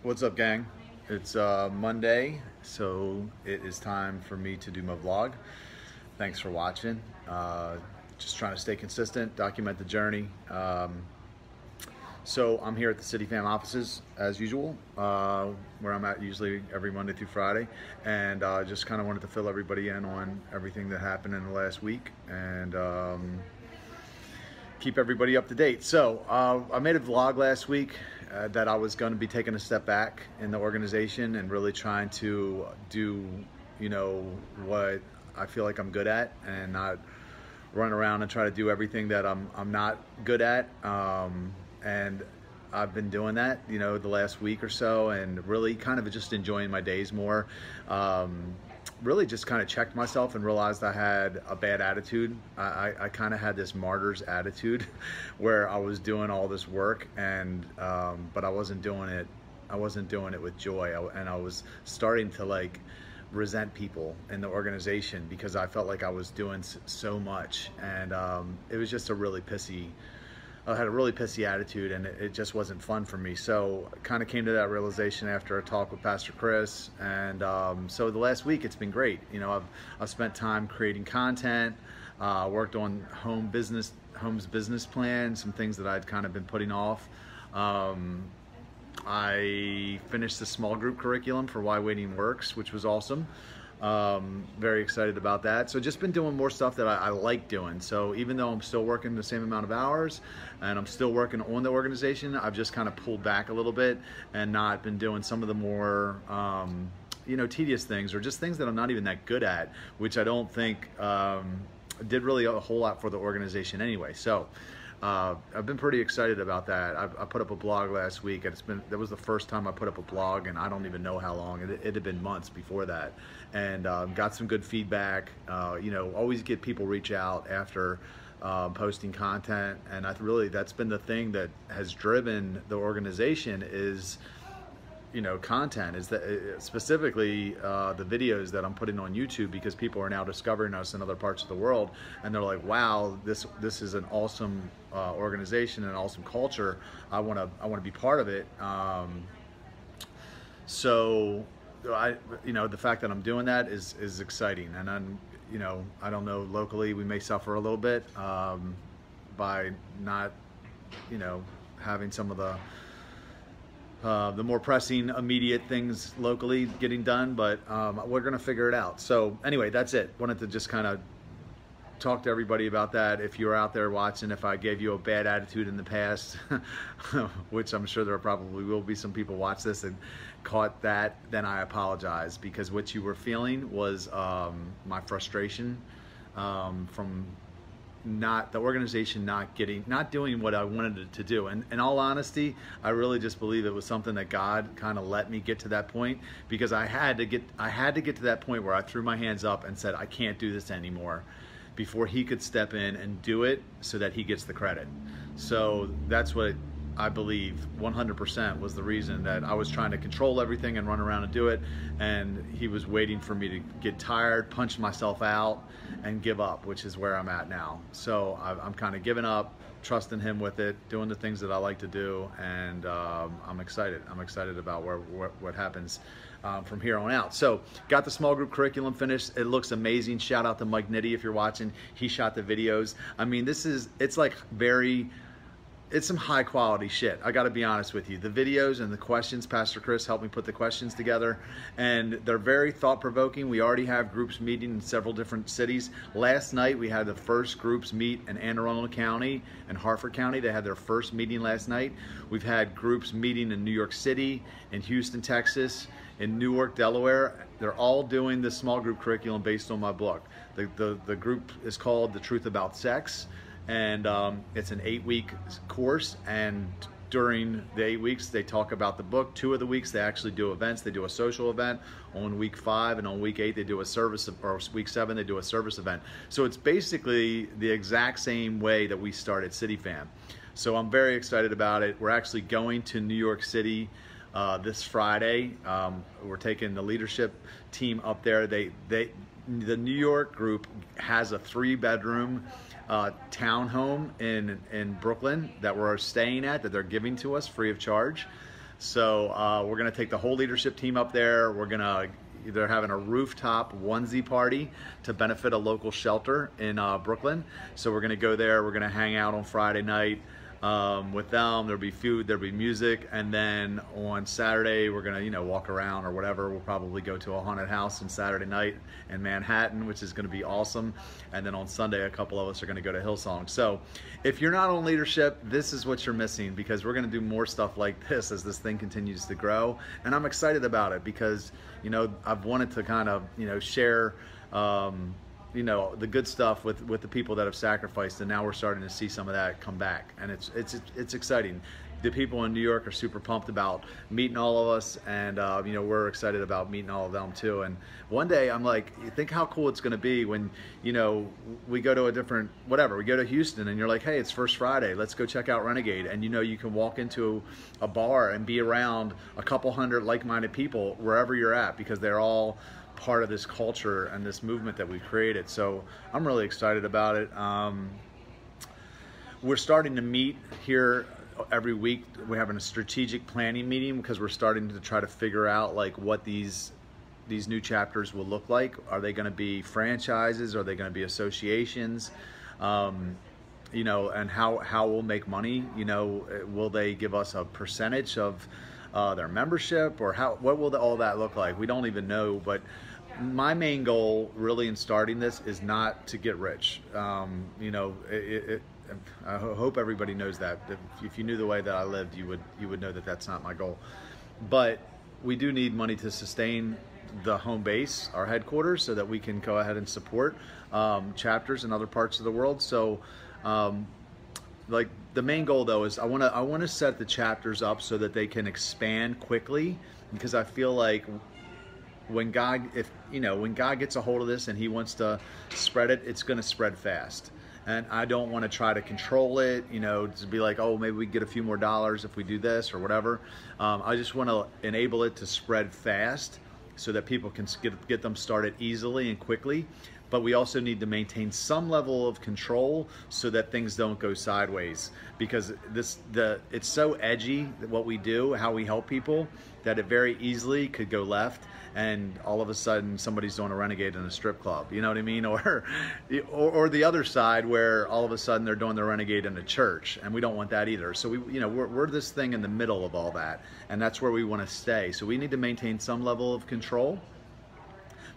What's up, gang? It's Monday, so it is time for me to do my vlog. Thanks for watching. Just trying to stay consistent, document the journey. So I'm here at the City Fam offices as usual, where I'm at usually every Monday through Friday, and just kind of wanted to fill everybody in on everything that happened in the last week and keep everybody up to date. So I made a vlog last week that I was going to be taking a step back in the organization and really trying to do, you know, what I feel like I'm good at and not run around and try to do everything that I'm not good at. And I've been doing that, you know, the last week or so, and really kind of just enjoying my days more. Really just kind of checked myself and realized I had a bad attitude. I kind of had this martyr's attitude where I was doing all this work and but I wasn't doing it with joy. And I was starting to like resent people in the organization because I felt like I was doing so much, and it was just I had a really pissy attitude, and it just wasn't fun for me. So I kind of came to that realization after a talk with Pastor Chris, and so the last week it's been great. You know, I've spent time creating content, worked on Home's business plan, some things that I'd kind of been putting off. I finished the small group curriculum for Why Waiting Works, which was awesome. Very excited about that. So just been doing more stuff that I like doing. So even though I'm still working the same amount of hours and I'm still working on the organization, I've just kind of pulled back a little bit and not been doing some of the more you know, tedious things, or just things that I'm not even that good at, which I don't think did really a whole lot for the organization anyway. So I've been pretty excited about that. I put up a blog last week, and that was the first time I put up a blog, and I don't even know how long. It had been months before that, and got some good feedback. You know, always get people reach out after posting content, and that's been the thing that has driven the organization is, you know, content, is that specifically the videos that I'm putting on YouTube, because people are now discovering us in other parts of the world, and they're like, wow, this is an awesome organization, an awesome culture. I want to be part of it. So you know, the fact that I'm doing that is exciting, and I'm, you know, I don't know, locally we may suffer a little bit by not, you know, having some of the more pressing, immediate things locally getting done, but we're gonna figure it out. So anyway, that's it. Wanted to just kind of talk to everybody about that. If you're out there watching, if I gave you a bad attitude in the past, which I'm sure there probably will be some people watch this and caught that, then I apologize, because what you were feeling was my frustration from the organization not doing what I wanted it to do. And in all honesty, I really just believe it was something that God kind of let me get to that point, because I had to get to that point where I threw my hands up and said, I can't do this anymore, before he could step in and do it so that he gets the credit. So that's what I believe 100% was the reason that I was trying to control everything and run around and do it, and he was waiting for me to get tired, punch myself out, and give up, which is where I'm at now. So I'm kind of giving up, trusting him with it, doing the things that I like to do, and I'm excited. I'm excited about what happens from here on out. So got the small group curriculum finished. It looks amazing. Shout out to Mike Nitty if you're watching. He shot the videos. I mean, it's some high quality shit. I gotta be honest with you. The videos and the questions, Pastor Chris helped me put the questions together, and they're very thought provoking. We already have groups meeting in several different cities. Last night we had the first groups meet in Anne Arundel County and Harford County. They had their first meeting last night. We've had groups meeting in New York City, in Houston, Texas, in Newark, Delaware. They're all doing this small group curriculum based on my book. The group is called The Truth About Sex, and it's an 8-week course, and during the 8 weeks they talk about the book. 2 of the weeks they actually do events. They do a social event on week 5, and on week 8 they do a service, or week 7 they do a service event. So it's basically the exact same way that we started City Fam. So I'm very excited about it. We're actually going to New York City this Friday. We're taking the leadership team up there. The New York group has a 3-bedroom townhome in Brooklyn that we're staying at, that they're giving to us free of charge. So we're going to take the whole leadership team up there. We're going to they're having a rooftop onesie party to benefit a local shelter in Brooklyn. So we're going to go there. We're going to hang out on Friday night with them. There'll be food, there'll be music, and then on Saturday we're going to, you know, walk around or whatever. We'll probably go to a haunted house on Saturday night in Manhattan, which is going to be awesome. And then on Sunday, a couple of us are going to go to Hillsong. So if you're not on leadership, this is what you're missing, because we're going to do more stuff like this as this thing continues to grow. And I'm excited about it because, you know, I've wanted to kind of, you know, share, you know, the good stuff with the people that have sacrificed, and now we're starting to see some of that come back, and it's exciting. The people in New York are super pumped about meeting all of us, and you know, we're excited about meeting all of them too. And one day I'm like, you think how cool it's going to be when, you know, we go to a different whatever, we go to Houston and you're like, hey, it's First Friday, let's go check out Renegade, and you know, you can walk into a bar and be around a couple hundred like-minded people wherever you're at, because they're all part of this culture and this movement that we've created. So I'm really excited about it. We're starting to meet here every week. We're having a strategic planning meeting because we're starting to try to figure out like what these new chapters will look like. Are they going to be franchises? Are they going to be associations? You know, and how we'll make money. You know, will they give us a percentage of their membership, or what will all that look like? We don't even know. But my main goal really in starting this is not to get rich. You know, I hope everybody knows that. If you knew the way that I lived, you would know that that's not my goal. But we do need money to sustain the home base, our headquarters, so that we can go ahead and support chapters in other parts of the world. So like the main goal though is I want to set the chapters up so that they can expand quickly, because I feel like when God gets a hold of this and he wants to spread it, it's going to spread fast. And I don't want to try to control it, you know, to be like, oh, maybe we get a few more dollars if we do this or whatever. I just want to enable it to spread fast so that people can get them started easily and quickly. But we also need to maintain some level of control so that things don't go sideways, because it's so edgy what we do, how we help people, that it very easily could go left, and all of a sudden somebody's doing a Renegade in a strip club, you know what I mean? Or the other side where all of a sudden they're doing the Renegade in a church, and we don't want that either. So we're this thing in the middle of all that, and that's where we want to stay. So we need to maintain some level of control,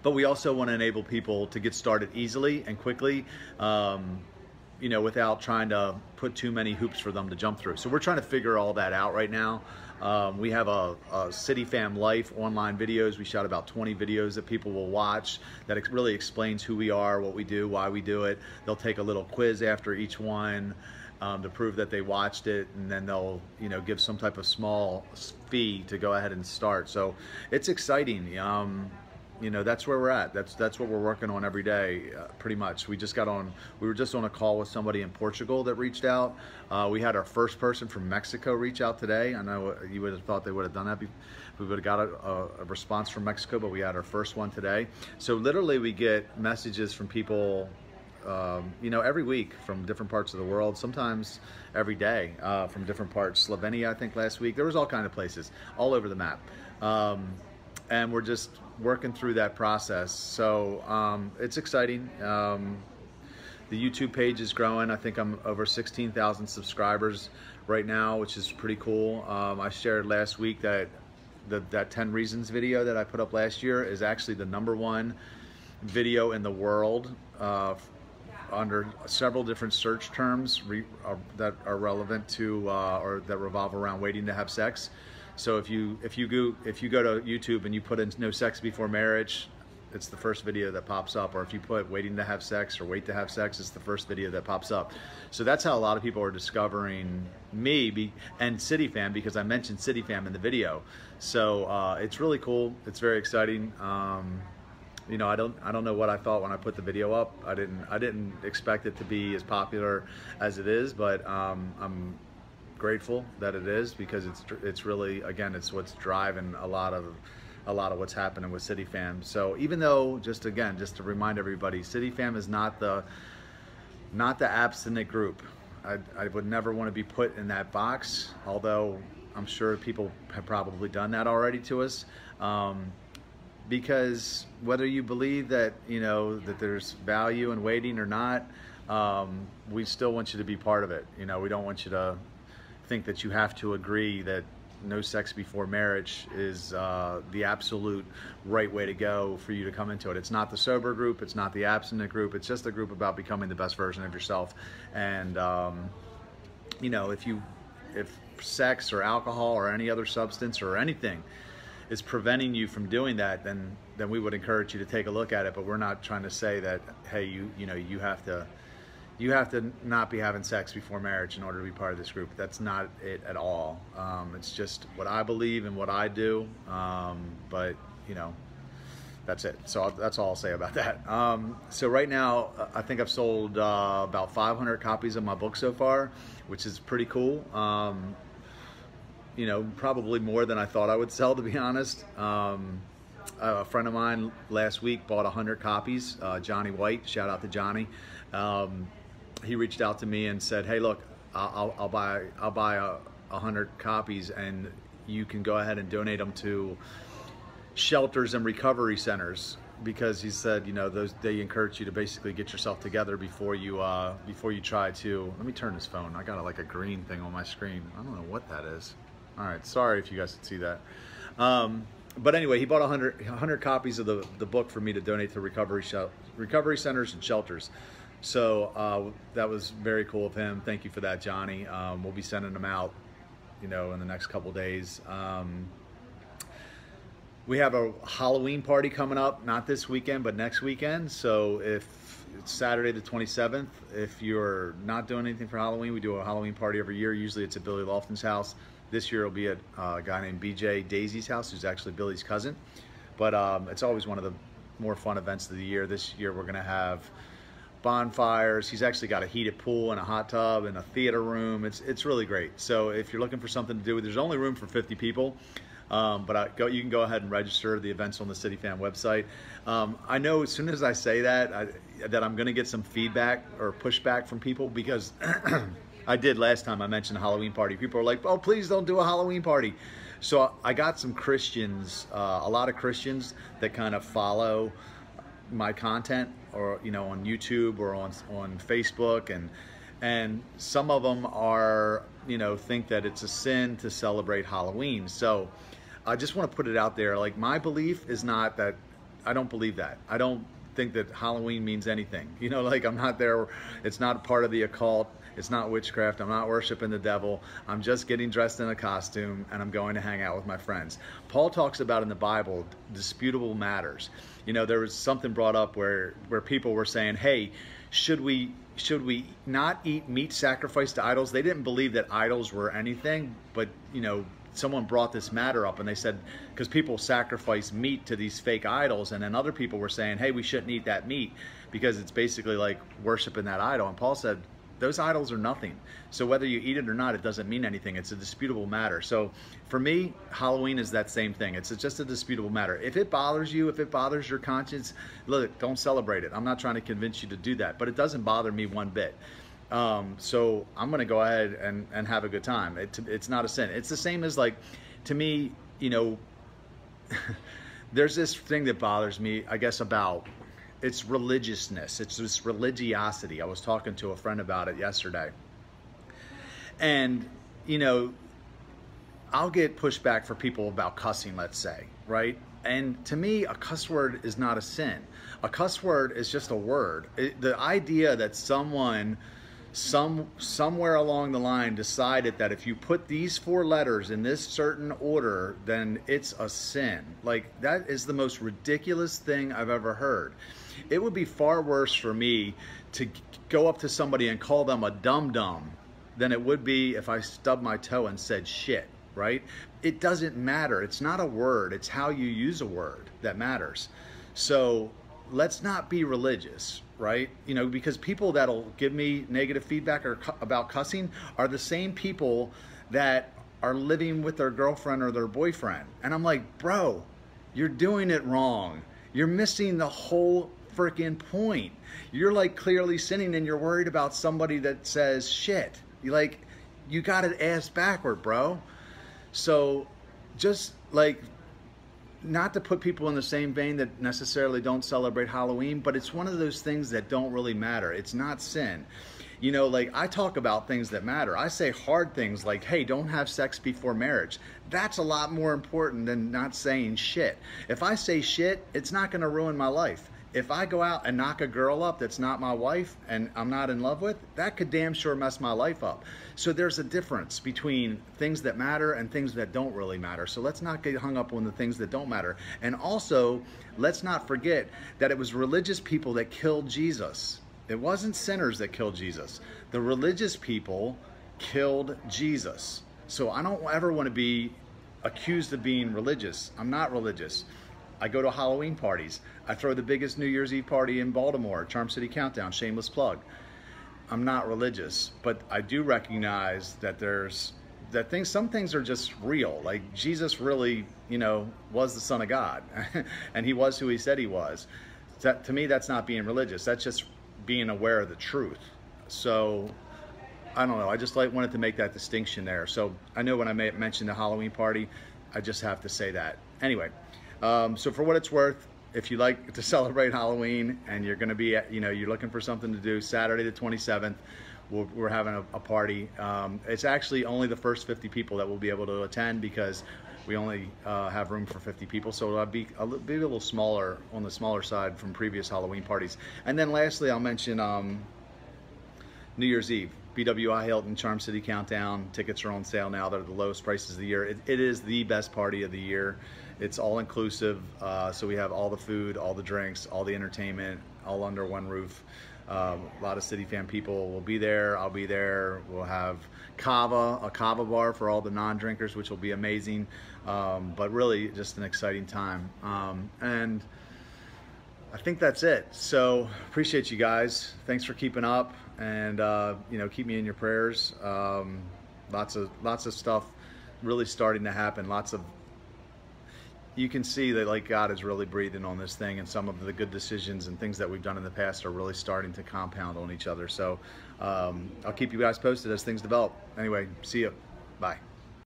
but we also want to enable people to get started easily and quickly, you know, without trying to put too many hoops for them to jump through. So we're trying to figure all that out right now. We have a City Fam Life online videos. We shot about 20 videos that people will watch that really explains who we are, what we do, why we do it. They'll take a little quiz after each one to prove that they watched it, and then they'll, you know, give some type of small fee to go ahead and start. So it's exciting. You know, that's where we're at. That's what we're working on every day, pretty much. We were just on a call with somebody in Portugal that reached out. We had our first person from Mexico reach out today. I know you would have thought they would have done that. We would have got a response from Mexico, but we had our first one today. So literally we get messages from people, you know, every week from different parts of the world, sometimes every day from different parts. Slovenia, I think last week. There was all kinds of places all over the map. And we're just working through that process. So it's exciting. The YouTube page is growing. I think I'm over 16,000 subscribers right now, which is pretty cool. I shared last week that that 10 Reasons video that I put up last year is actually the #1 video in the world under several different search terms that are relevant to or that revolve around waiting to have sex. So if you go to YouTube and you put in "no sex before marriage," it's the first video that pops up. Or if you put "waiting to have sex" or "wait to have sex," it's the first video that pops up. So that's how a lot of people are discovering me and City Fam, because I mentioned City Fam in the video. So it's really cool. It's very exciting. You know, I don't know what I thought when I put the video up. I didn't expect it to be as popular as it is, but I'm grateful that it is, because it's really, again, it's what's driving a lot of what's happening with City Fam. So even though, just to remind everybody, City Fam is not the abstinent group. I would never want to be put in that box, although I'm sure people have probably done that already to us. Because whether you believe that, you know, that there's value in waiting or not, we still want you to be part of it. You know, we don't want you to think that you have to agree that no sex before marriage is the absolute right way to go for you to come into it. It's not the sober group, it's not the abstinent group, it's just a group about becoming the best version of yourself. And you know, if sex or alcohol or any other substance or anything is preventing you from doing that, then we would encourage you to take a look at it. But we're not trying to say that, hey, you know, you have to not be having sex before marriage in order to be part of this group. That's not it at all. It's just what I believe and what I do. But you know, that's it. So that's all I'll say about that. So right now, I think I've sold about 500 copies of my book so far, which is pretty cool. You know, probably more than I thought I would sell, to be honest. A friend of mine last week bought 100 copies. Johnny White, shout out to Johnny. He reached out to me and said, "Hey, look, I'll buy 100 copies, and you can go ahead and donate them to shelters and recovery centers," because he said, you know, they encourage you to basically get yourself together before you try to. Let me turn this phone. I got like a green thing on my screen. I don't know what that is. All right, sorry if you guys could see that. But anyway, he bought 100 copies of the book for me to donate to recovery centers and shelters. So that was very cool of him. Thank you for that, Johnny. We'll be sending them out, you know, in the next couple days. We have a Halloween party coming up, not this weekend, but next weekend. So if it's Saturday the 27th, if you're not doing anything for Halloween, we do a Halloween party every year. Usually it's at Billy Lofton's house. This year it'll be at a guy named BJ Daisy's house, who's actually Billy's cousin. But it's always one of the more fun events of the year. This year we're gonna have bonfires. He's actually got a heated pool and a hot tub and a theater room. It's really great. So if you're looking for something to do, there's only room for 50 people. But you can go ahead and register. The events on the CityFam website. I know as soon as I say that, that I'm going to get some feedback or pushback from people, because I did last time I mentioned a Halloween party. People are like, "Oh, please don't do a Halloween party." So I got some Christians, a lot of Christians that kind of follow my content, or you know, on YouTube or on Facebook, and some of them are, you know, think that it's a sin to celebrate Halloween. So I just want to put it out there. Like, my belief is not that. I don't believe that. I don't think that Halloween means anything. You know, like, I'm not there. It's not part of the occult. It's not witchcraft. I'm not worshiping the devil. I'm just getting dressed in a costume and I'm going to hang out with my friends. Paul talks about in the Bible disputable matters. You know, there was something brought up where people were saying, "Hey, should we not eat meat sacrificed to idols?" They didn't believe that idols were anything, but you know, someone brought this matter up and they said, because people sacrifice meat to these fake idols, and then other people were saying, "Hey, we shouldn't eat that meat because it's basically like worshiping that idol." And Paul said, those idols are nothing. So whether you eat it or not, it doesn't mean anything. It's a disputable matter. So for me, Halloween is that same thing. It's just a disputable matter. If it bothers you, if it bothers your conscience, look, don't celebrate it. I'm not trying to convince you to do that, but it doesn't bother me one bit. So I'm going to go ahead and have a good time. It's not a sin. It's the same as, like, to me, you know, there's this thing that bothers me, I guess, about it's religiousness. It's this religiosity. I was talking to a friend about it yesterday. And, you know, I'll get pushback for people about cussing, let's say, right? And to me, a cuss word is not a sin. A cuss word is just a word. The idea that someone somewhere along the line decided that if you put these 4 letters in this certain order, then it's a sin. Like, that is the most ridiculous thing I've ever heard. It would be far worse for me to go up to somebody and call them a dum-dum than it would be if I stubbed my toe and said shit, right? It doesn't matter. It's not a word. It's how you use a word that matters. So let's not be religious, right? You know, because people that'll give me negative feedback about cussing are the same people that are living with their girlfriend or their boyfriend. And I'm like, bro, you're doing it wrong. You're missing the whole freaking point. You're like clearly sinning, and you're worried about somebody that says shit. You got it ass backward, bro. So just like, not to put people in the same vein that necessarily don't celebrate Halloween, but it's one of those things that don't really matter. It's not sin. You know, like, I talk about things that matter. I say hard things like, hey, don't have sex before marriage. That's a lot more important than not saying shit. If I say shit, it's not going to ruin my life. If I go out and knock a girl up that's not my wife and I'm not in love with, that could damn sure mess my life up. So there's a difference between things that matter and things that don't really matter. So let's not get hung up on the things that don't matter. And also, let's not forget that it was religious people that killed Jesus. It wasn't sinners that killed Jesus. The religious people killed Jesus. So I don't ever want to be accused of being religious. I'm not religious. I go to Halloween parties. I throw the biggest New Year's Eve party in Baltimore, Charm City Countdown, shameless plug. I'm not religious, but I do recognize that some things are just real. Like, Jesus really, you know, was the Son of God, and he was who he said he was. To me, that's not being religious. That's just being aware of the truth. So I don't know. I just wanted to make that distinction there. So I know when I mentioned the Halloween party, I just have to say that. Anyway, so for what it's worth, if you like to celebrate Halloween and you're going to be, you know, you're looking for something to do, Saturday the 27th, we're having a party. It's actually only the first 50 people that will be able to attend, because we only have room for 50 people, so it'll be a little smaller, on the smaller side from previous Halloween parties. And then lastly, I'll mention New Year's Eve. BWI Hilton, Charm City Countdown. Tickets are on sale now. They're the lowest prices of the year. It is the best party of the year. It's all inclusive, so we have all the food, all the drinks, all the entertainment, all under one roof. A lot of City Fan people will be there. I'll be there. We'll have a kava bar for all the non-drinkers, which will be amazing. But really, just an exciting time. And I think that's it. So appreciate you guys. Thanks for keeping up, and you know, keep me in your prayers. Lots of stuff really starting to happen. You can see that, like, God is really breathing on this thing, and some of the good decisions and things that we've done in the past are really starting to compound on each other. So I'll keep you guys posted as things develop. Anyway, see you. Bye.